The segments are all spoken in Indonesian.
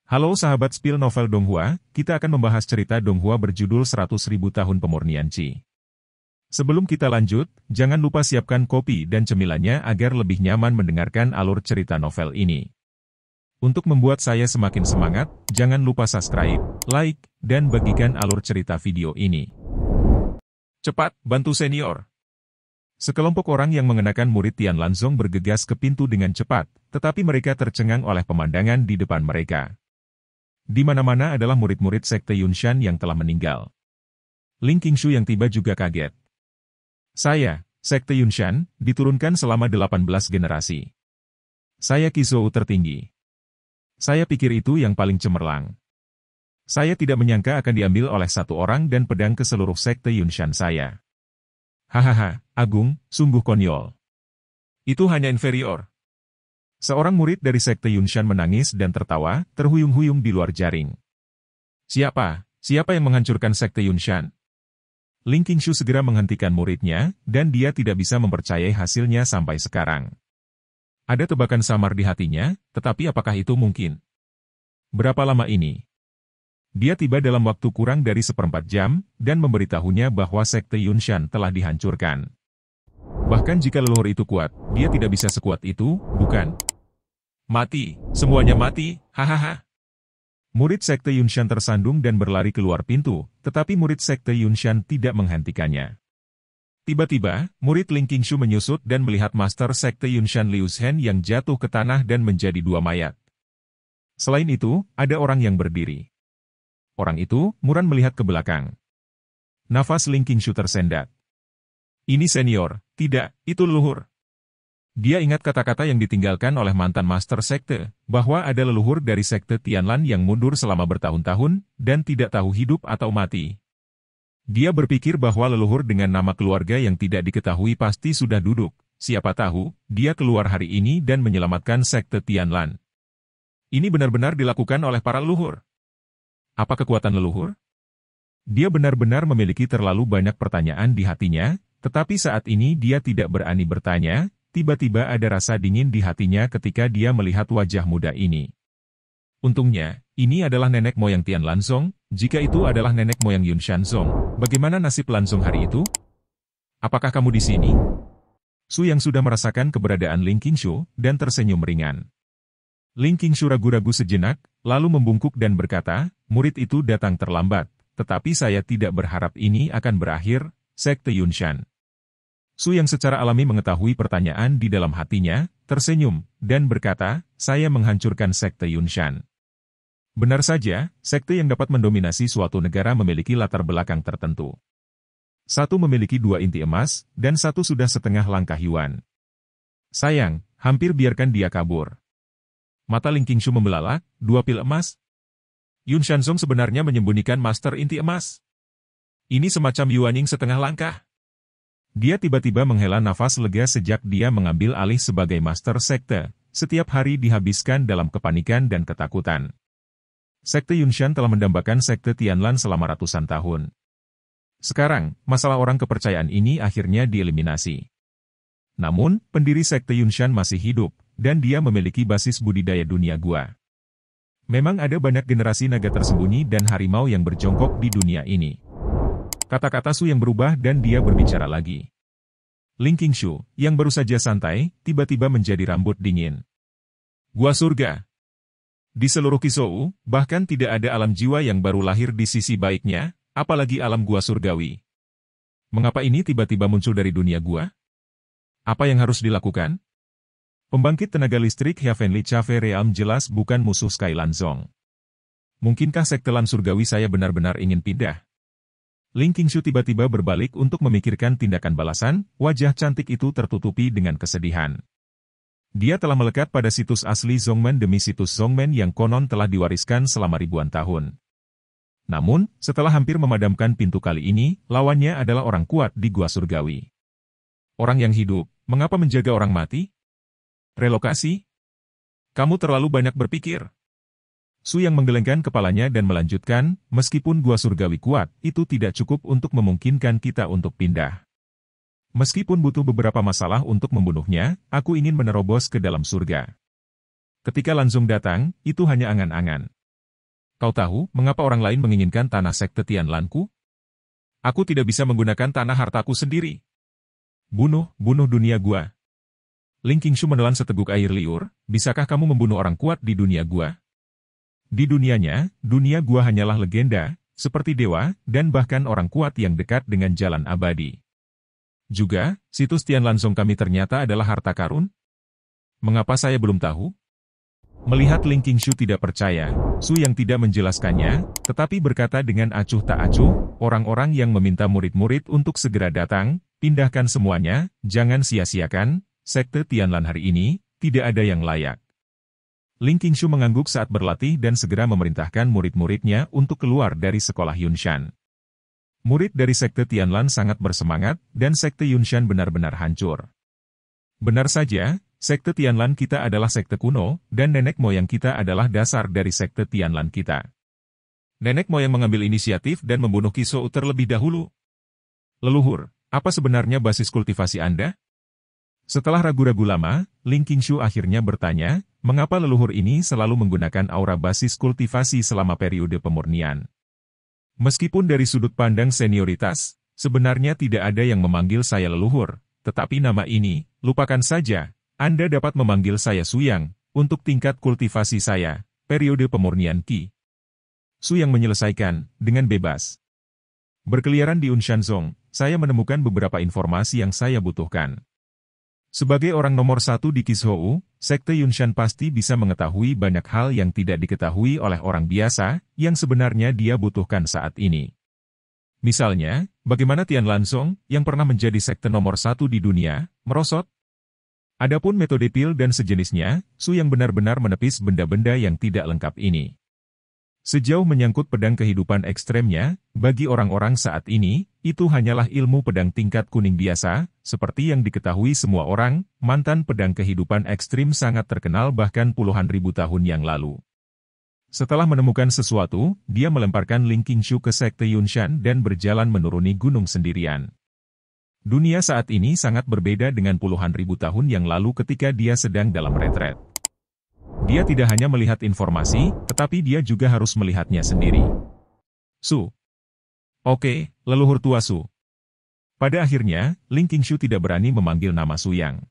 Halo sahabat spill novel Donghua, kita akan membahas cerita Donghua berjudul 100.000 tahun pemurnian Qi. Sebelum kita lanjut, jangan lupa siapkan kopi dan cemilannya agar lebih nyaman mendengarkan alur cerita novel ini. Untuk membuat saya semakin semangat, jangan lupa subscribe, like, dan bagikan alur cerita video ini. Cepat, bantu senior! Sekelompok orang yang mengenakan murid Tian Lanzong bergegas ke pintu dengan cepat, tetapi mereka tercengang oleh pemandangan di depan mereka. Di mana-mana adalah murid-murid sekte Yunshan yang telah meninggal. Ling Qingshu yang tiba juga kaget. Saya, sekte Yunshan, diturunkan selama 18 generasi. Saya Qizhou tertinggi. Saya pikir itu yang paling cemerlang. Saya tidak menyangka akan diambil oleh satu orang dan pedang ke seluruh sekte Yunshan saya. Hahaha, Agung, sungguh konyol. Itu hanya inferior. Seorang murid dari sekte Yunshan menangis dan tertawa, terhuyung-huyung di luar jaring. Siapa? Siapa yang menghancurkan sekte Yunshan? Ling Qingshu segera menghentikan muridnya, dan dia tidak bisa mempercayai hasilnya sampai sekarang. Ada tebakan samar di hatinya, tetapi apakah itu mungkin? Berapa lama ini? Dia tiba dalam waktu kurang dari 1/4 jam, dan memberitahunya bahwa sekte Yunshan telah dihancurkan. Bahkan jika leluhur itu kuat, dia tidak bisa sekuat itu, bukan? Mati, semuanya mati, hahaha. Murid sekte Yunshan tersandung dan berlari keluar pintu, tetapi murid sekte Yunshan tidak menghentikannya. Tiba-tiba, murid Ling Qingshu menyusut dan melihat master sekte Yunshan Liu Zhen yang jatuh ke tanah dan menjadi 2 mayat. Selain itu, ada orang yang berdiri. Orang itu, muran melihat ke belakang. Nafas Ling Qingshu tersendat. Ini senior, tidak, itu leluhur. Dia ingat kata-kata yang ditinggalkan oleh mantan master sekte, bahwa ada leluhur dari sekte Tianlan yang mundur selama bertahun-tahun, dan tidak tahu hidup atau mati. Dia berpikir bahwa leluhur dengan nama keluarga yang tidak diketahui pasti sudah duduk, siapa tahu, dia keluar hari ini dan menyelamatkan sekte Tianlan. Ini benar-benar dilakukan oleh para leluhur. Apa kekuatan leluhur? Dia benar-benar memiliki terlalu banyak pertanyaan di hatinya, tetapi saat ini dia tidak berani bertanya, tiba-tiba ada rasa dingin di hatinya ketika dia melihat wajah muda ini. Untungnya, ini adalah nenek moyang Tian Lanzong, jika itu adalah nenek moyang Yun Shanzong, bagaimana nasib Lanzong hari itu? Apakah kamu di sini? Su yang sudah merasakan keberadaan Ling Qingshu, dan tersenyum ringan. Ling Qingshu ragu-ragu sejenak, lalu membungkuk dan berkata, murid itu datang terlambat, tetapi saya tidak berharap ini akan berakhir, sekte Yunshan. Su yang secara alami mengetahui pertanyaan di dalam hatinya, tersenyum, dan berkata, saya menghancurkan sekte Yunshan. Benar saja, sekte yang dapat mendominasi suatu negara memiliki latar belakang tertentu. Satu memiliki 2 inti emas, dan satu sudah setengah langkah Yuan. Sayang, hampir biarkan dia kabur. Mata Ling Qingshu membelalak, 2 pil emas? Yun Shanzong sebenarnya menyembunyikan master inti emas. Ini semacam Yuanying setengah langkah. Dia tiba-tiba menghela nafas lega sejak dia mengambil alih sebagai master sekte. Setiap hari dihabiskan dalam kepanikan dan ketakutan. Sekte Yunshan telah mendambakan sekte Tianlan selama ratusan tahun. Sekarang, masalah orang kepercayaan ini akhirnya dieliminasi. Namun, pendiri sekte Yunshan masih hidup, dan dia memiliki basis budidaya dunia gua. Memang ada banyak generasi naga tersembunyi dan harimau yang berjongkok di dunia ini. Kata-kata Su yang berubah dan dia berbicara lagi. Ling Qingshu, yang baru saja santai, tiba-tiba menjadi rambut dingin. Gua surga. Di seluruh Qizhou, bahkan tidak ada alam jiwa yang baru lahir di sisi baiknya, apalagi alam gua surgawi. Mengapa ini tiba-tiba muncul dari dunia gua? Apa yang harus dilakukan? Pembangkit tenaga listrik Heavenly Cave Realm jelas bukan musuh Sky Lanzong. Mungkinkah sekte Lan surgawi saya benar-benar ingin pindah? Ling Qingshu tiba-tiba berbalik untuk memikirkan tindakan balasan, wajah cantik itu tertutupi dengan kesedihan. Dia telah melekat pada situs asli Zongmen demi situs Zongmen yang konon telah diwariskan selama ribuan tahun. Namun, setelah hampir memadamkan pintu kali ini, lawannya adalah orang kuat di gua surgawi. Orang yang hidup, mengapa menjaga orang mati? Relokasi? Kamu terlalu banyak berpikir. Su yang menggelengkan kepalanya dan melanjutkan, meskipun gua surgawi kuat, itu tidak cukup untuk memungkinkan kita untuk pindah. Meskipun butuh beberapa masalah untuk membunuhnya, aku ingin menerobos ke dalam surga. Ketika Lanzong datang, itu hanya angan-angan. Kau tahu, mengapa orang lain menginginkan tanah sekte Tianlanku? Aku tidak bisa menggunakan tanah hartaku sendiri. Bunuh dunia gua. Ling Qingshu menelan seteguk air liur, bisakah kamu membunuh orang kuat di dunia gua? Di dunianya, dunia gua hanyalah legenda, seperti dewa, dan bahkan orang kuat yang dekat dengan jalan abadi. Juga, situs Tianlanzong kami ternyata adalah harta karun? Mengapa saya belum tahu? Melihat Ling Qingshu tidak percaya, Su Yang tidak menjelaskannya, tetapi berkata dengan acuh tak acuh, orang-orang yang meminta murid-murid untuk segera datang, pindahkan semuanya, jangan sia-siakan, sekte Tianlan hari ini, tidak ada yang layak. Ling Qingshu mengangguk saat berlatih dan segera memerintahkan murid-muridnya untuk keluar dari sekolah Yunshan. Murid dari sekte Tianlan sangat bersemangat, dan sekte Yunshan benar-benar hancur. Benar saja, sekte Tianlan kita adalah sekte kuno, dan nenek moyang kita adalah dasar dari sekte Tianlan kita. Nenek moyang mengambil inisiatif dan membunuh Qizhou terlebih dahulu. Leluhur, apa sebenarnya basis kultivasi Anda? Setelah ragu-ragu lama, Ling Qingshu akhirnya bertanya, mengapa leluhur ini selalu menggunakan aura basis kultivasi selama periode pemurnian? Meskipun dari sudut pandang senioritas, sebenarnya tidak ada yang memanggil saya leluhur, tetapi nama ini, lupakan saja. Anda dapat memanggil saya Su Yang, untuk tingkat kultivasi saya, periode pemurnian Qi. Su Yang menyelesaikan, dengan bebas. Berkeliaran di Unshanzong, saya menemukan beberapa informasi yang saya butuhkan. Sebagai orang nomor satu di Qizhou, sekte Yunshan pasti bisa mengetahui banyak hal yang tidak diketahui oleh orang biasa, yang sebenarnya dia butuhkan saat ini. Misalnya, bagaimana Tianlanzong, yang pernah menjadi sekte nomor satu di dunia, merosot? Adapun metode pil dan sejenisnya, Su yang benar-benar menepis benda-benda yang tidak lengkap ini. Sejauh menyangkut pedang kehidupan ekstremnya, bagi orang-orang saat ini, itu hanyalah ilmu pedang tingkat kuning biasa, seperti yang diketahui semua orang, mantan pedang kehidupan ekstrim sangat terkenal bahkan puluhan ribu tahun yang lalu. Setelah menemukan sesuatu, dia melemparkan Ling Qingshu ke sekte Yunshan dan berjalan menuruni gunung sendirian. Dunia saat ini sangat berbeda dengan puluhan ribu tahun yang lalu ketika dia sedang dalam retret. Dia tidak hanya melihat informasi, tetapi dia juga harus melihatnya sendiri. Su. Oke, leluhur tua Su. Pada akhirnya, Ling Qingshu tidak berani memanggil nama Su Yang.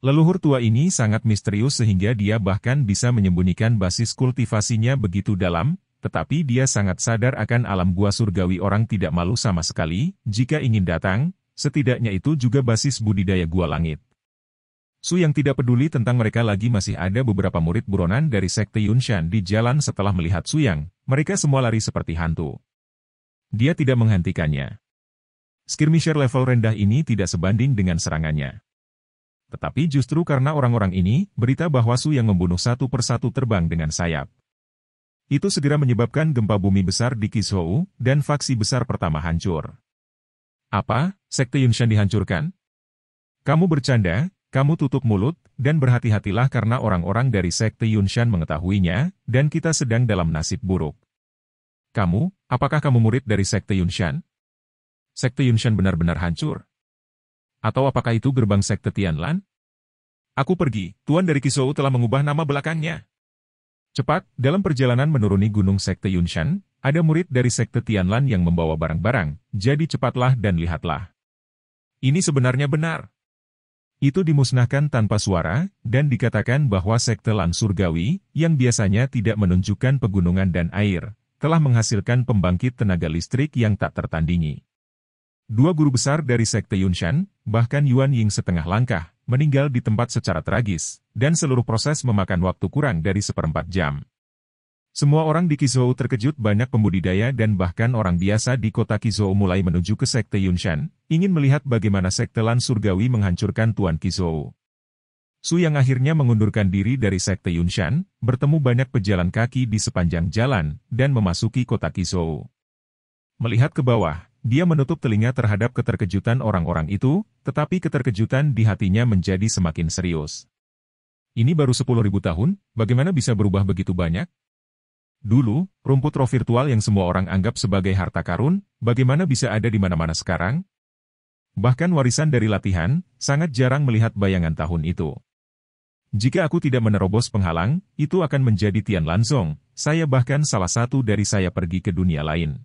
Leluhur tua ini sangat misterius sehingga dia bahkan bisa menyembunyikan basis kultivasinya begitu dalam, tetapi dia sangat sadar akan alam gua surgawi orang tidak malu sama sekali, jika ingin datang, setidaknya itu juga basis budidaya gua langit. Su yang tidak peduli tentang mereka lagi masih ada beberapa murid buronan dari sekte Yunshan di jalan setelah melihat Su Yang, mereka semua lari seperti hantu. Dia tidak menghentikannya. Skirmisher level rendah ini tidak sebanding dengan serangannya. Tetapi justru karena orang-orang ini, berita bahwa Su Yang membunuh satu persatu terbang dengan sayap. Itu segera menyebabkan gempa bumi besar di Qizhou, dan faksi besar pertama hancur. Apa? Sekte Yunshan dihancurkan? Kamu bercanda? Kamu tutup mulut, dan berhati-hatilah karena orang-orang dari sekte Yunshan mengetahuinya, dan kita sedang dalam nasib buruk. Kamu, apakah kamu murid dari sekte Yunshan? Sekte Yunshan benar-benar hancur? Atau apakah itu gerbang sekte Tianlan? Aku pergi, Tuan dari Qizhou telah mengubah nama belakangnya. Cepat, dalam perjalanan menuruni gunung sekte Yunshan, ada murid dari sekte Tianlan yang membawa barang-barang, jadi cepatlah dan lihatlah. Ini sebenarnya benar. Itu dimusnahkan tanpa suara, dan dikatakan bahwa sekte Lan Surgawi, yang biasanya tidak menunjukkan pegunungan dan air, telah menghasilkan pembangkit tenaga listrik yang tak tertandingi. Dua guru besar dari sekte Yunshan, bahkan Yuan Ying setengah langkah, meninggal di tempat secara tragis, dan seluruh proses memakan waktu kurang dari 1/4 jam. Semua orang di Qizhou terkejut banyak pembudidaya dan bahkan orang biasa di kota Qizhou mulai menuju ke sekte Yunshan, ingin melihat bagaimana sekte Lan Surgawi menghancurkan Tuan Qizhou. Su yang akhirnya mengundurkan diri dari sekte Yunshan, bertemu banyak pejalan kaki di sepanjang jalan, dan memasuki kota Qizhou. Melihat ke bawah, dia menutup telinga terhadap keterkejutan orang-orang itu, tetapi keterkejutan di hatinya menjadi semakin serius. Ini baru 10.000 tahun, bagaimana bisa berubah begitu banyak? Dulu, rumput roh virtual yang semua orang anggap sebagai harta karun, bagaimana bisa ada di mana-mana sekarang? Bahkan warisan dari latihan, sangat jarang melihat bayangan tahun itu. Jika aku tidak menerobos penghalang, itu akan menjadi Tian Lanzong. Saya bahkan salah satu dari saya pergi ke dunia lain.